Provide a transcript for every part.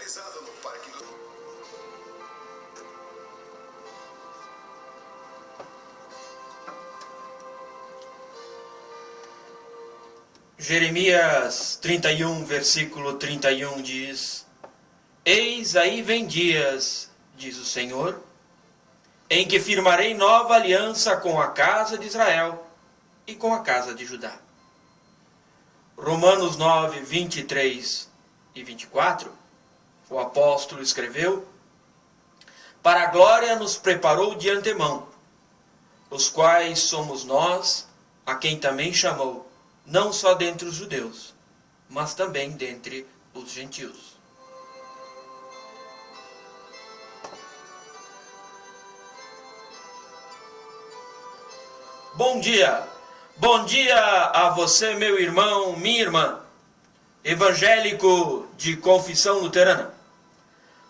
localizada no Parque do... Jeremias 31, versículo 31 diz: Eis aí vem dias, diz o Senhor, em que firmarei nova aliança com a casa de Israel e com a casa de Judá. Romanos 9, 23 e 24, o apóstolo escreveu: Para a glória nos preparou de antemão, os quais somos nós, a quem também chamou, não só dentre os judeus, mas também dentre os gentios. Bom dia! Bom dia a você, meu irmão, minha irmã, evangélico de confissão luterana.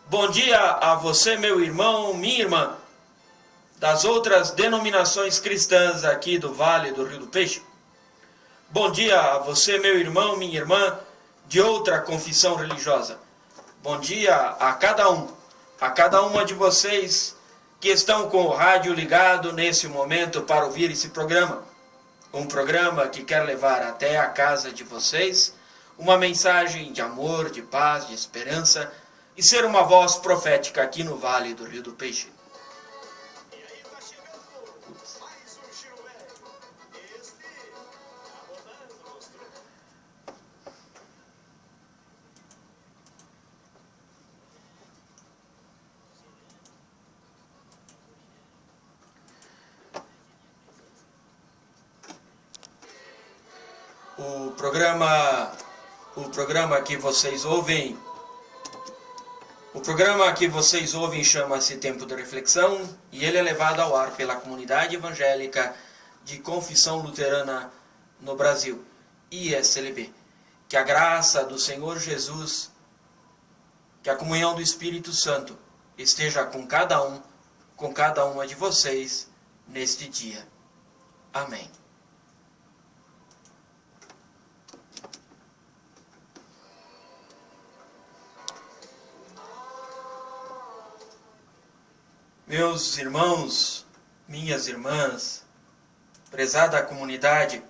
Bom dia a você, meu irmão, minha irmã, das outras denominações cristãs aqui do Vale do Rio do Peixe. Bom dia a você, meu irmão, minha irmã, de outra confissão religiosa. Bom dia a cada uma de vocês que estão com o rádio ligado nesse momento para ouvir esse programa. Um programa que quer levar até a casa de vocês uma mensagem de amor, de paz, de esperança e ser uma voz profética aqui no Vale do Rio do Peixe. O programa que vocês ouvem chama-se Tempo de Reflexão e ele é levado ao ar pela comunidade evangélica de confissão luterana no Brasil, ISLB. Que a graça do Senhor Jesus, que a comunhão do Espírito Santo esteja com cada uma de vocês neste dia. Amém. Meus irmãos, minhas irmãs, prezada comunidade,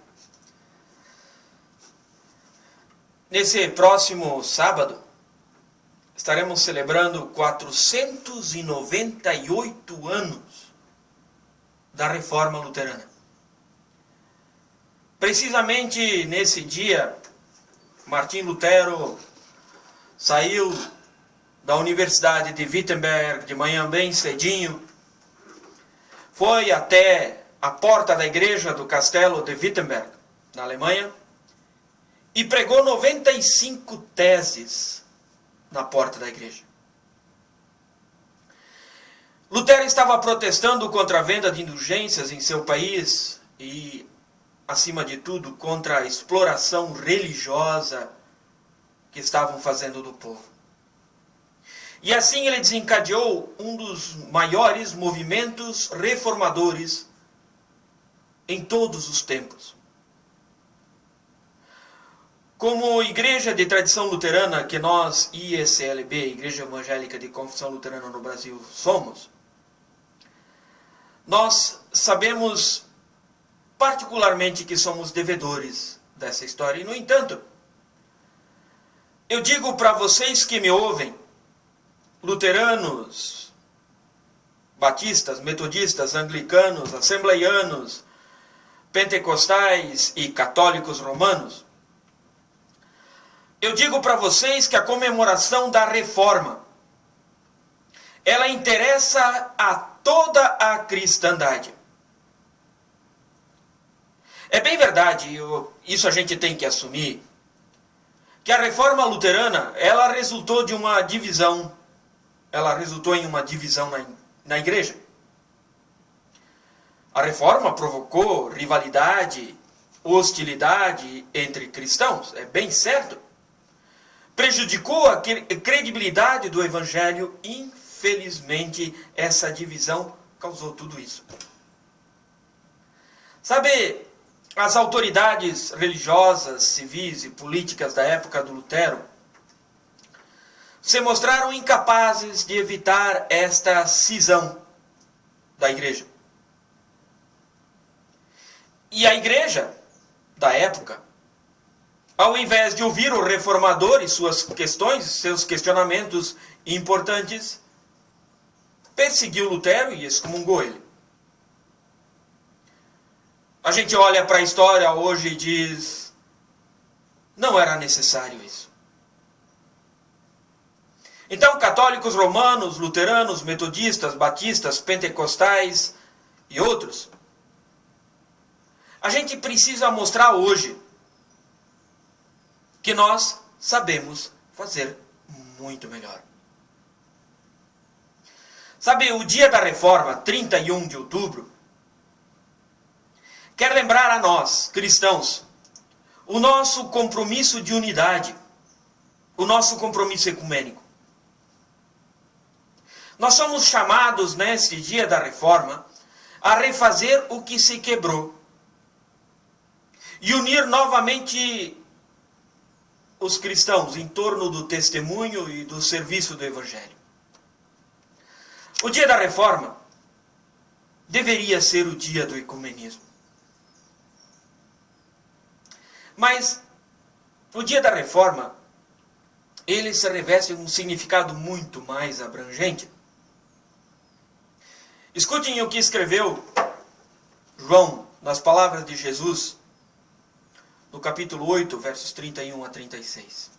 nesse próximo sábado estaremos celebrando 498 anos da Reforma Luterana. Precisamente nesse dia, Martim Lutero saiu da Universidade de Wittenberg de manhã bem cedinho, foi até a porta da igreja do castelo de Wittenberg, na Alemanha, e pregou 95 teses na porta da igreja. Lutero estava protestando contra a venda de indulgências em seu país e, acima de tudo, contra a exploração religiosa que estavam fazendo do povo. E assim ele desencadeou um dos maiores movimentos reformadores em todos os tempos. Como igreja de tradição luterana que nós, ISLB, Igreja Evangélica de Confissão Luterana no Brasil, somos, nós sabemos particularmente que somos devedores dessa história. E, no entanto, eu digo para vocês que me ouvem, luteranos, batistas, metodistas, anglicanos, assembleianos, pentecostais e católicos romanos, eu digo para vocês que a comemoração da Reforma, ela interessa a toda a cristandade. É bem verdade, isso a gente tem que assumir, que a Reforma Luterana, ela resultou de uma divisão. Ela resultou em uma divisão na igreja. A reforma provocou rivalidade, hostilidade entre cristãos, é bem certo. Prejudicou a credibilidade do evangelho. Infelizmente, essa divisão causou tudo isso. Sabe, as autoridades religiosas, civis e políticas da época do Lutero se mostraram incapazes de evitar esta cisão da igreja. E a igreja da época, ao invés de ouvir o reformador e suas questões, seus questionamentos importantes, perseguiu Lutero e excomungou ele. A gente olha para a história hoje e diz, não era necessário isso. Então, católicos romanos, luteranos, metodistas, batistas, pentecostais e outros, a gente precisa mostrar hoje que nós sabemos fazer muito melhor. Sabe, o dia da reforma, 31 de outubro, quer lembrar a nós, cristãos, o nosso compromisso de unidade, o nosso compromisso ecumênico. Nós somos chamados, neste dia da reforma, a refazer o que se quebrou e unir novamente os cristãos em torno do testemunho e do serviço do Evangelho. O dia da reforma deveria ser o dia do ecumenismo. Mas o dia da reforma, ele se reveste um significado muito mais abrangente. Escutem o que escreveu João nas palavras de Jesus, no capítulo 8, versos 31 a 36.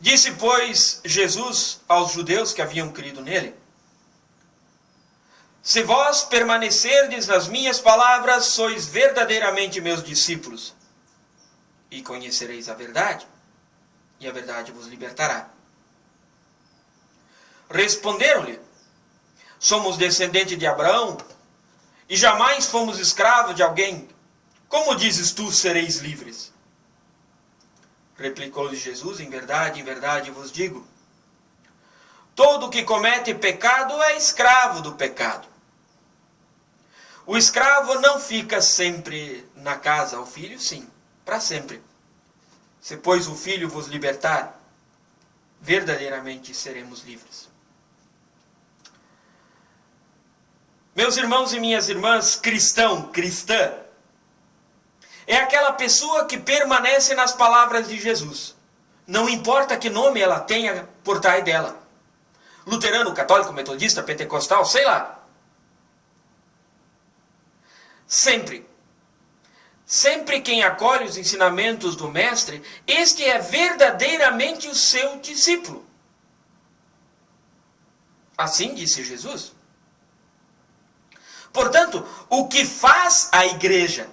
Disse, pois, Jesus aos judeus que haviam crido nele: se vós permanecerdes nas minhas palavras, sois verdadeiramente meus discípulos, e conhecereis a verdade, e a verdade vos libertará. Responderam-lhe: somos descendentes de Abraão, e jamais fomos escravos de alguém. Como dizes tu, sereis livres? Replicou-lhe Jesus: em verdade vos digo, todo que comete pecado é escravo do pecado. O escravo não fica sempre na casa, o filho sim, para sempre. Se, pois, o filho vos libertar, verdadeiramente seremos livres. Meus irmãos e minhas irmãs, cristão, cristã, é aquela pessoa que permanece nas palavras de Jesus. Não importa que nome ela tenha por trás dela. Luterano, católico, metodista, pentecostal, sei lá. Sempre quem acolhe os ensinamentos do Mestre, este é verdadeiramente o seu discípulo. Assim disse Jesus. Portanto, o que faz a igreja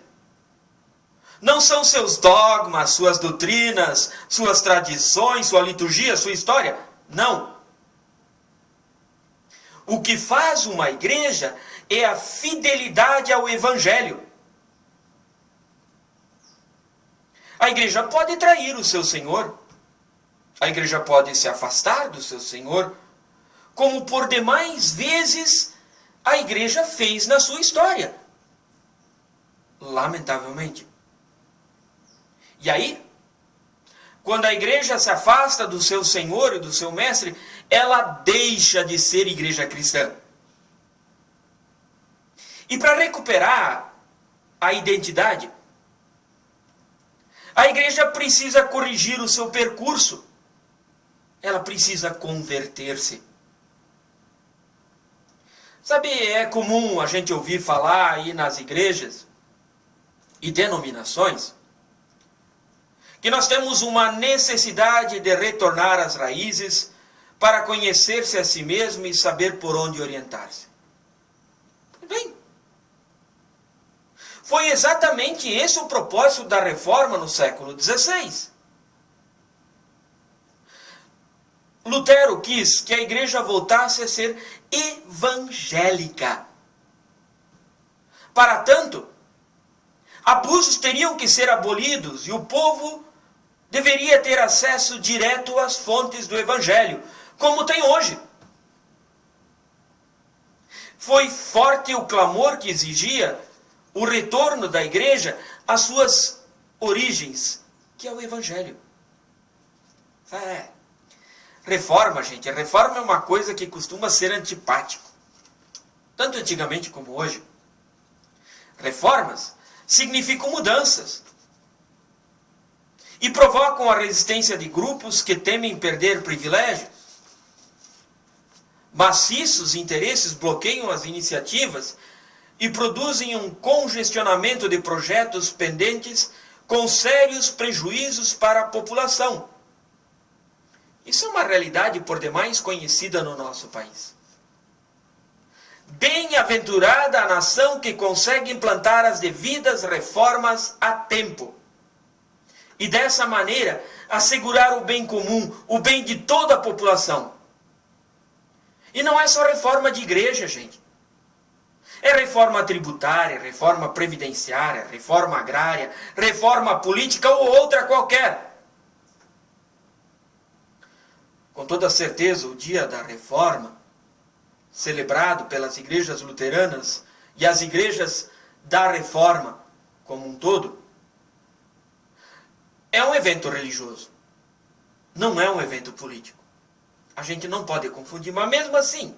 não são seus dogmas, suas doutrinas, suas tradições, sua liturgia, sua história. Não. O que faz uma igreja é a fidelidade ao Evangelho. A igreja pode trair o seu Senhor. A igreja pode se afastar do seu Senhor, como por demais vezes a igreja fez na sua história. Lamentavelmente. E aí, quando a igreja se afasta do seu Senhor e do seu Mestre, ela deixa de ser igreja cristã. E para recuperar a identidade, a igreja precisa corrigir o seu percurso. Ela precisa converter-se. Sabe, é comum a gente ouvir falar aí nas igrejas e denominações que nós temos uma necessidade de retornar às raízes para conhecer-se a si mesmo e saber por onde orientar-se. Bem, foi exatamente esse o propósito da reforma no século XVI. Lutero quis que a igreja voltasse a ser evangélica. Para tanto, abusos teriam que ser abolidos e o povo deveria ter acesso direto às fontes do Evangelho, como tem hoje. Foi forte o clamor que exigia o retorno da igreja às suas origens, que é o Evangelho. Reforma, gente, reforma é uma coisa que costuma ser antipático, tanto antigamente como hoje. Reformas significam mudanças e provocam a resistência de grupos que temem perder privilégios. Maciços interesses bloqueiam as iniciativas e produzem um congestionamento de projetos pendentes com sérios prejuízos para a população. Isso é uma realidade por demais conhecida no nosso país. Bem-aventurada a nação que consegue implantar as devidas reformas a tempo. E dessa maneira assegurar o bem comum, o bem de toda a população. E não é só reforma de igreja, gente. É reforma tributária, reforma previdenciária, reforma agrária, reforma política ou outra qualquer. Com toda certeza, o dia da reforma, celebrado pelas igrejas luteranas e as igrejas da reforma como um todo, é um evento religioso. Não é um evento político. A gente não pode confundir, mas mesmo assim,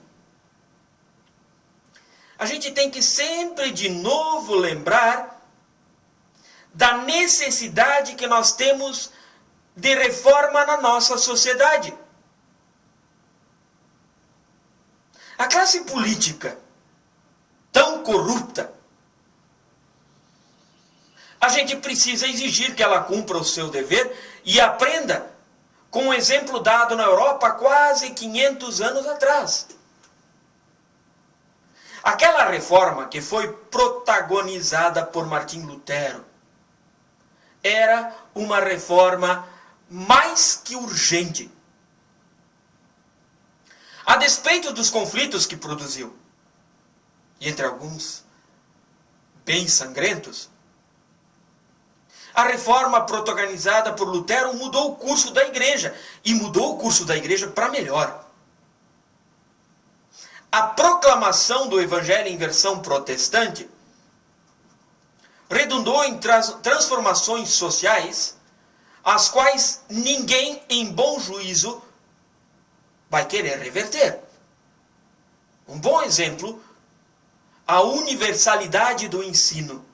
a gente tem que sempre de novo lembrar da necessidade que nós temos de reforma na nossa sociedade. A classe política, tão corrupta, a gente precisa exigir que ela cumpra o seu dever e aprenda com o exemplo dado na Europa há quase 500 anos atrás. Aquela reforma que foi protagonizada por Martim Lutero era uma reforma mais que urgente. A despeito dos conflitos que produziu, e entre alguns bem sangrentos, a reforma protagonizada por Lutero mudou o curso da igreja, e mudou o curso da igreja para melhor. A proclamação do evangelho em versão protestante redundou em transformações sociais, as quais ninguém em bom juízo vai querer reverter. Um bom exemplo, a universalidade do ensino.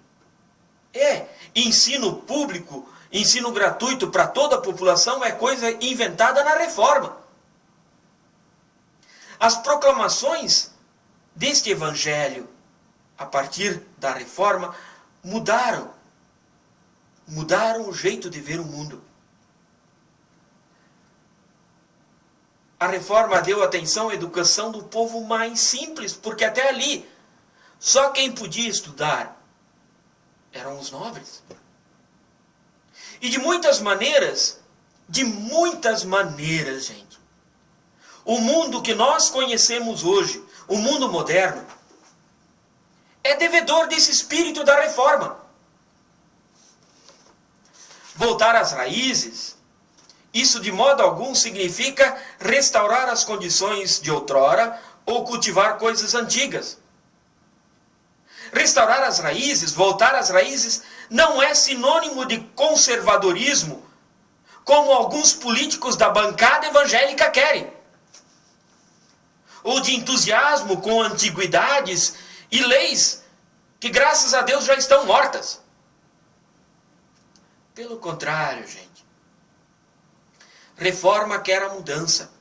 Ensino público, ensino gratuito para toda a população é coisa inventada na reforma. As proclamações deste evangelho, a partir da reforma, mudaram o jeito de ver o mundo. A reforma deu atenção à educação do povo mais simples, porque até ali, só quem podia estudar eram os nobres. E de muitas maneiras, gente, o mundo que nós conhecemos hoje, o mundo moderno, é devedor desse espírito da reforma. Voltar às raízes, isso de modo algum significa restaurar as condições de outrora ou cultivar coisas antigas. Restaurar as raízes, voltar às raízes, não é sinônimo de conservadorismo, como alguns políticos da bancada evangélica querem. Ou de entusiasmo com antiguidades e leis que, graças a Deus, já estão mortas. Pelo contrário, gente. Reforma quer a mudança.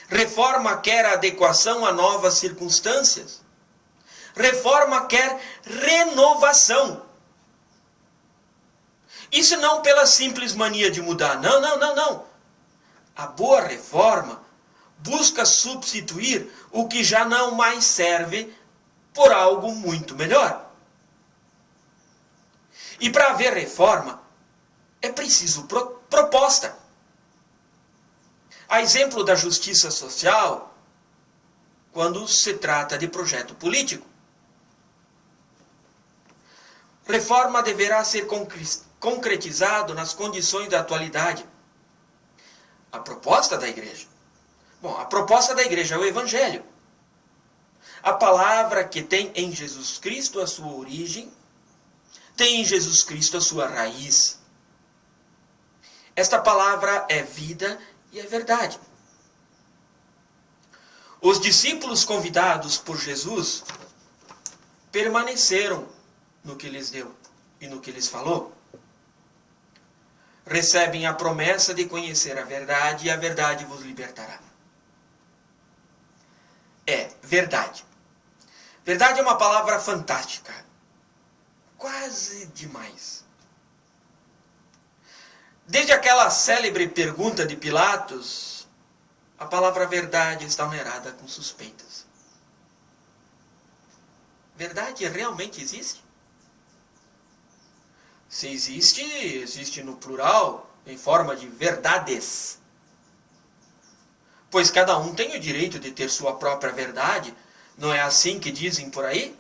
Reforma quer a adequação a novas circunstâncias. Reforma quer renovação. Isso não pela simples mania de mudar. Não. A boa reforma busca substituir o que já não mais serve por algo muito melhor. E para haver reforma, é preciso proposta. A exemplo da justiça social, quando se trata de projeto político. Reforma deverá ser concretizado nas condições da atualidade. A proposta da igreja. Bom, a proposta da igreja é o Evangelho. A palavra que tem em Jesus Cristo a sua origem, tem em Jesus Cristo a sua raiz. Esta palavra é vida e é verdade. Os discípulos convidados por Jesus permaneceram no que lhes deu e no que lhes falou. Recebem a promessa de conhecer a verdade e a verdade vos libertará. Verdade. Verdade é uma palavra fantástica. Quase demais. Desde aquela célebre pergunta de Pilatos, a palavra verdade está numerada com suspeitas. Verdade realmente existe? Se existe, existe no plural, em forma de verdades. Pois cada um tem o direito de ter sua própria verdade. Não é assim que dizem por aí?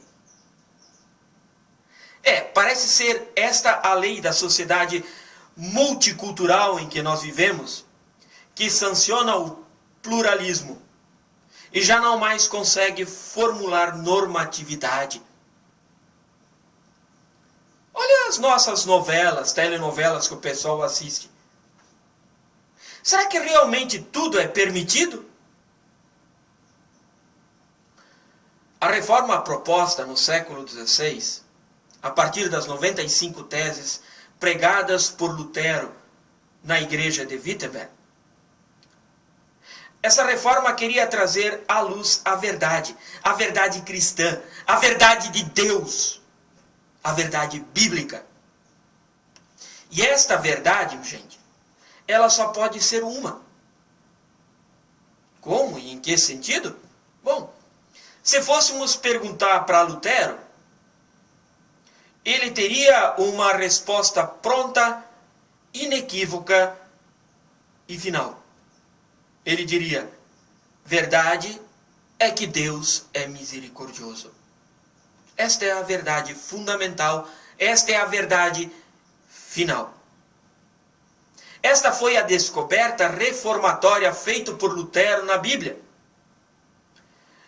Parece ser esta a lei da sociedade multicultural em que nós vivemos, que sanciona o pluralismo e já não mais consegue formular normatividade. Olha as nossas novelas, telenovelas que o pessoal assiste. Será que realmente tudo é permitido? A reforma proposta no século XVI, a partir das 95 teses pregadas por Lutero na igreja de Wittenberg, essa reforma queria trazer à luz a verdade cristã, a verdade de Deus, a verdade bíblica. E esta verdade, gente, ela só pode ser uma. Como e em que sentido? Bom, se fôssemos perguntar para Lutero, ele teria uma resposta pronta, inequívoca e final. Ele diria: verdade é que Deus é misericordioso. Esta é a verdade fundamental, esta é a verdade final. Esta foi a descoberta reformatória feita por Lutero na Bíblia.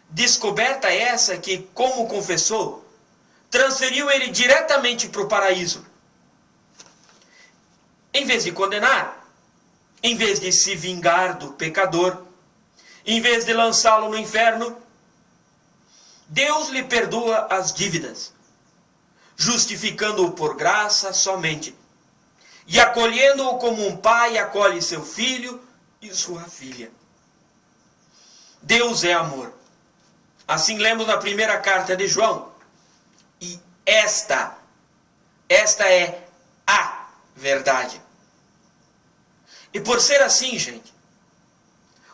Descoberta essa que, como confessou, transferiu ele diretamente para o paraíso. Em vez de condenar, em vez de se vingar do pecador, em vez de lançá-lo no inferno, Deus lhe perdoa as dívidas, justificando-o por graça somente, e acolhendo-o como um pai acolhe seu filho e sua filha. Deus é amor. Assim lemos na primeira carta de João. E esta é a verdade. E por ser assim, gente,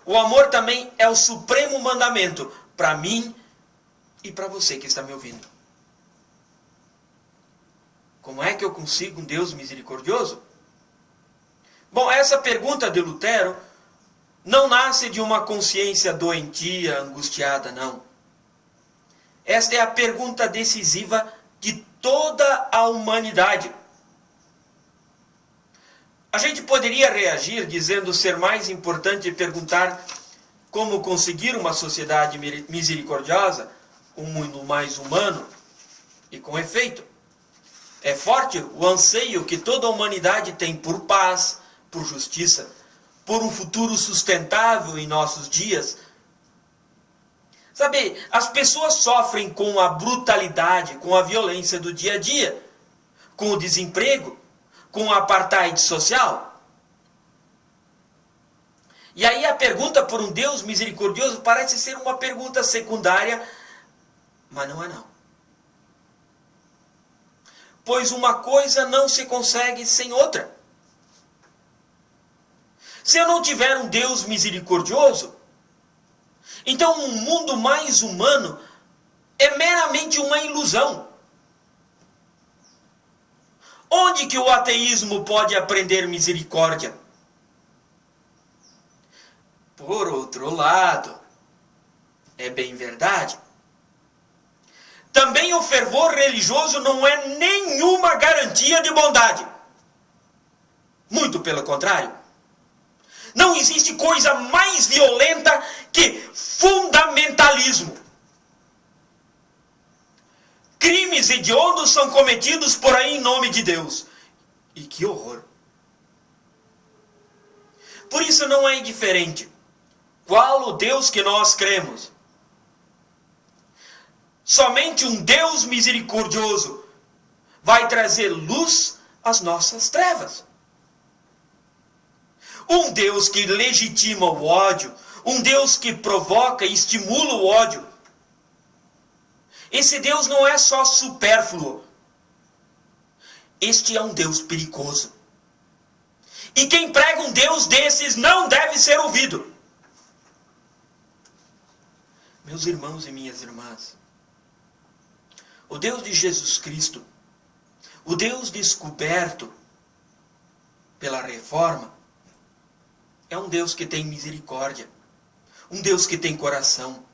o amor também é o supremo mandamento para mim e para você que está me ouvindo. Como é que eu consigo um Deus misericordioso? Bom, essa pergunta de Lutero não nasce de uma consciência doentia, angustiada, não. Esta é a pergunta decisiva de toda a humanidade. A gente poderia reagir dizendo ser mais importante perguntar como conseguir uma sociedade misericordiosa, um mundo mais humano, e com efeito. É forte o anseio que toda a humanidade tem por paz, por justiça, por um futuro sustentável em nossos dias. Sabe, as pessoas sofrem com a brutalidade, com a violência do dia a dia, com o desemprego, com o apartheid social. E aí a pergunta por um Deus misericordioso parece ser uma pergunta secundária, mas não é não. Pois uma coisa não se consegue sem outra. Se eu não tiver um Deus misericordioso, então um mundo mais humano é meramente uma ilusão. Onde que o ateísmo pode aprender misericórdia? Por outro lado, é bem verdade, também o fervor religioso não é nenhuma garantia de bondade. Muito pelo contrário. Não existe coisa mais violenta que fundamentalismo. Crimes hediondos são cometidos por aí em nome de Deus. E que horror! Por isso não é indiferente Qual o Deus que nós cremos? Somente um Deus misericordioso vai trazer luz às nossas trevas. Um Deus que legitima o ódio, um Deus que provoca e estimula o ódio. Esse Deus não é só supérfluo. Este é um Deus perigoso. E quem prega um Deus desses não deve ser ouvido. Meus irmãos e minhas irmãs, o Deus de Jesus Cristo, o Deus descoberto pela reforma, é um Deus que tem misericórdia, um Deus que tem coração,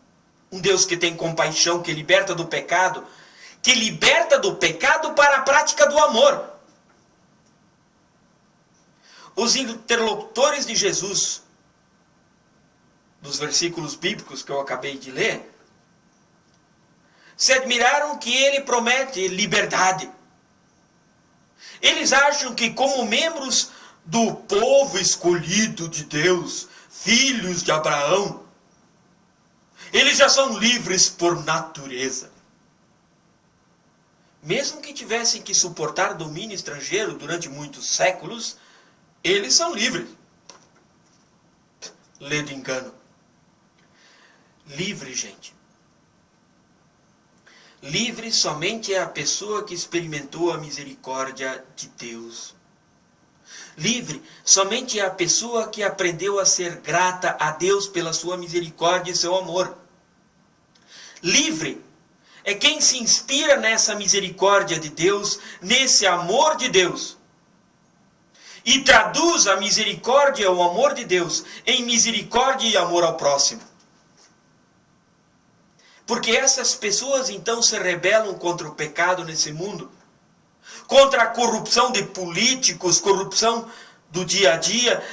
um Deus que tem compaixão, que liberta do pecado para a prática do amor. Os interlocutores de Jesus, dos versículos bíblicos que eu acabei de ler, se admiraram que ele promete liberdade. Eles acham que, como membros do povo escolhido de Deus, filhos de Abraão, eles já são livres por natureza. Mesmo que tivessem que suportar domínio estrangeiro durante muitos séculos, eles são livres. Lê do engano. Livre, gente. Livre somente é a pessoa que experimentou a misericórdia de Deus. Livre somente é a pessoa que aprendeu a ser grata a Deus pela sua misericórdia e seu amor. Livre é quem se inspira nessa misericórdia de Deus, nesse amor de Deus, e traduz a misericórdia e o amor de Deus em misericórdia e amor ao próximo. Porque essas pessoas então se rebelam contra o pecado nesse mundo, contra a corrupção de políticos, corrupção do dia a dia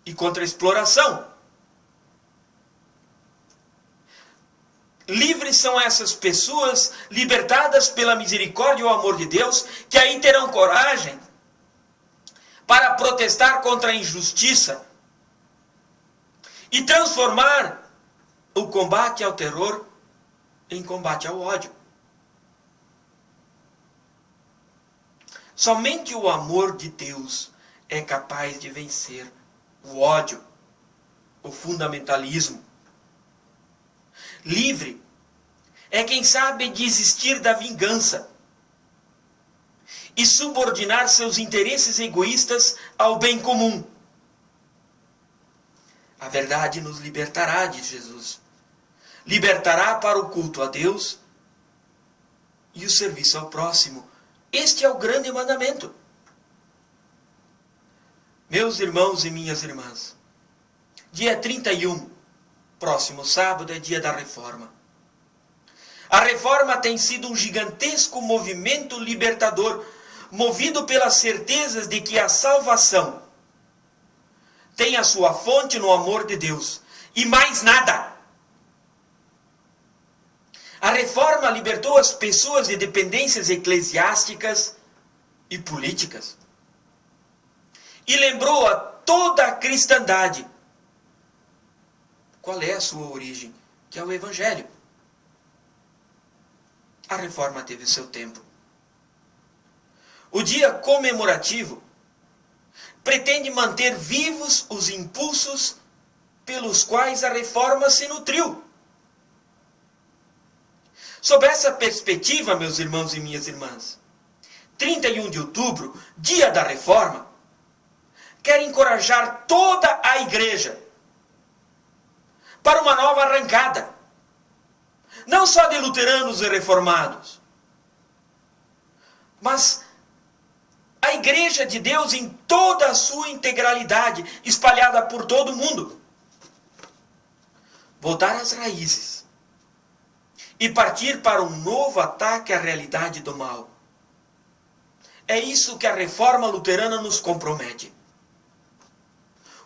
e contra a exploração. Livres são essas pessoas, libertadas pela misericórdia e o amor de Deus, que aí terão coragem para protestar contra a injustiça e transformar o combate ao terror em combate ao ódio. Somente o amor de Deus é capaz de vencer o ódio, o fundamentalismo. Livre é quem sabe desistir da vingança e subordinar seus interesses egoístas ao bem comum. A verdade nos libertará, diz Jesus. Libertará para o culto a Deus e o serviço ao próximo. Este é o grande mandamento. Meus irmãos e minhas irmãs, dia 31, próximo sábado, é dia da reforma. A reforma tem sido um gigantesco movimento libertador, movido pelas certezas de que a salvação tem a sua fonte no amor de Deus e mais nada. A reforma libertou as pessoas de dependências eclesiásticas e políticas e lembrou a toda a cristandade qual é a sua origem, que é o Evangelho. A reforma teve seu tempo. O dia comemorativo pretende manter vivos os impulsos pelos quais a reforma se nutriu. Sob essa perspectiva, meus irmãos e minhas irmãs, 31 de outubro, dia da reforma, quero encorajar toda a igreja para uma nova arrancada. Não só de luteranos e reformados, mas a igreja de Deus em toda a sua integralidade, espalhada por todo o mundo. Voltar às raízes e partir para um novo ataque à realidade do mal. É isso que a reforma luterana nos compromete.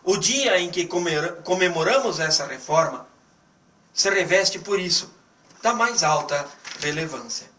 O dia em que comemoramos essa reforma se reveste por isso da mais alta relevância.